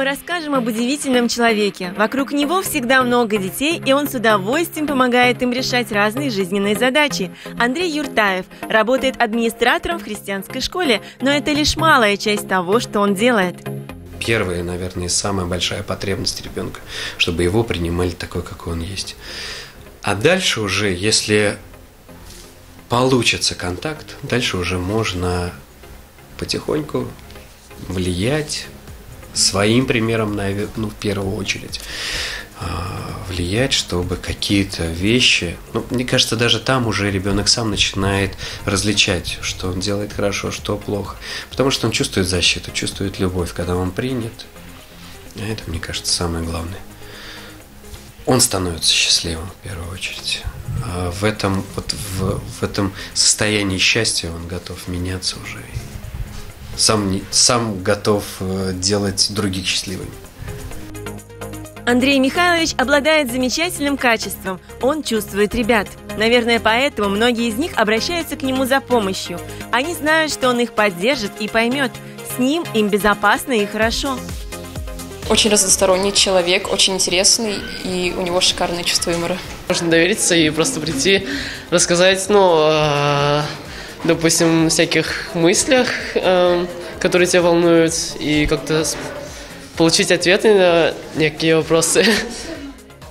мы расскажем об удивительном человеке. Вокруг него всегда много детей, и он с удовольствием помогает им решать разные жизненные задачи. Андрей Юртаев работает администратором в христианской школе, но это лишь малая часть того, что он делает. Первая, наверное, самая большая потребность ребенка, чтобы его принимали такой, какой он есть. А дальше уже, если получится контакт, дальше уже можно потихоньку влиять своим примером, наверное, в первую очередь, влиять, чтобы какие-то вещи, мне кажется, даже там уже ребенок сам начинает различать, что он делает хорошо, что плохо, потому что он чувствует защиту, чувствует любовь, когда он принят. А это, мне кажется, самое главное. Он становится счастливым в первую очередь. А в этом состоянии счастья он готов меняться уже. Сам готов делать других счастливыми. Андрей Михайлович обладает замечательным качеством. Он чувствует ребят. Наверное, поэтому многие из них обращаются к нему за помощью. Они знают, что он их поддержит и поймет. С ним им безопасно и хорошо. Очень разносторонний человек, очень интересный, и у него шикарное чувство юмора. Можно довериться и просто прийти, рассказать, допустим, всяких мыслях, которые тебя волнуют, и как-то получить ответы на некие вопросы.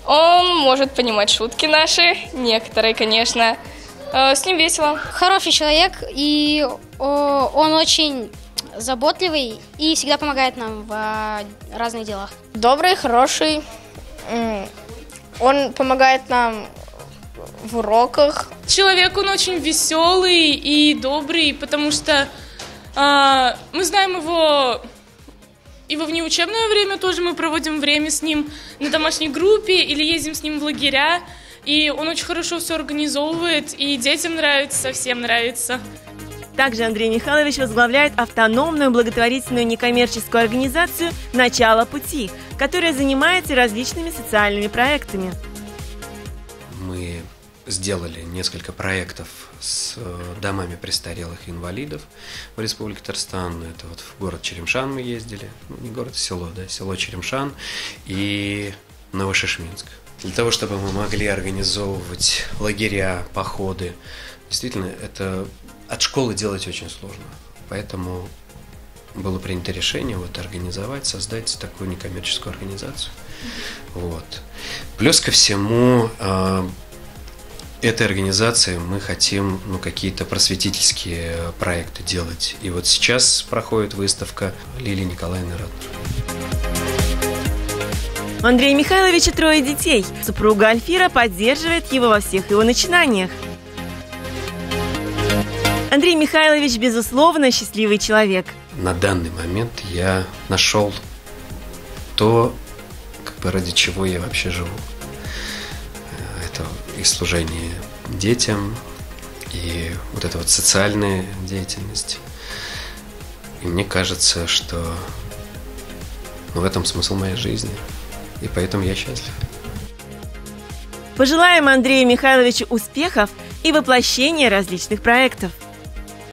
Он может понимать шутки наши, некоторые, конечно. С ним весело. Хороший человек, и он очень заботливый и всегда помогает нам в разных делах. Добрый, хороший. Он помогает нам в уроках. Человек, он очень веселый и добрый, потому что мы знаем его и во внеучебное время тоже мы проводим время с ним на домашней группе или ездим с ним в лагеря. И он очень хорошо все организовывает, и детям нравится, всем нравится. Также Андрей Михайлович возглавляет автономную благотворительную некоммерческую организацию «Начало пути», которая занимается различными социальными проектами. Мы сделали несколько проектов с домами престарелых инвалидов в Республике Татарстан. Это вот в город Черемшан мы ездили, не город, а село, село Черемшан и Новошишминск. Для того, чтобы мы могли организовывать лагеря, походы, действительно, это от школы делать очень сложно. Поэтому было принято решение организовать, создать такую некоммерческую организацию. Плюс ко всему, этой организации мы хотим какие-то просветительские проекты делать. И вот сейчас проходит выставка Лилии Николаевны Ратнер. У Андрея Михайловича 3 детей. Супруга Альфира поддерживает его во всех его начинаниях. Андрей Михайлович, безусловно, счастливый человек. На данный момент я нашел то, ради чего я вообще живу. Это и служение детям, и эта социальная деятельность. И мне кажется, что в этом смысл моей жизни. И поэтому я счастлив. Пожелаем Андрею Михайловичу успехов и воплощения различных проектов.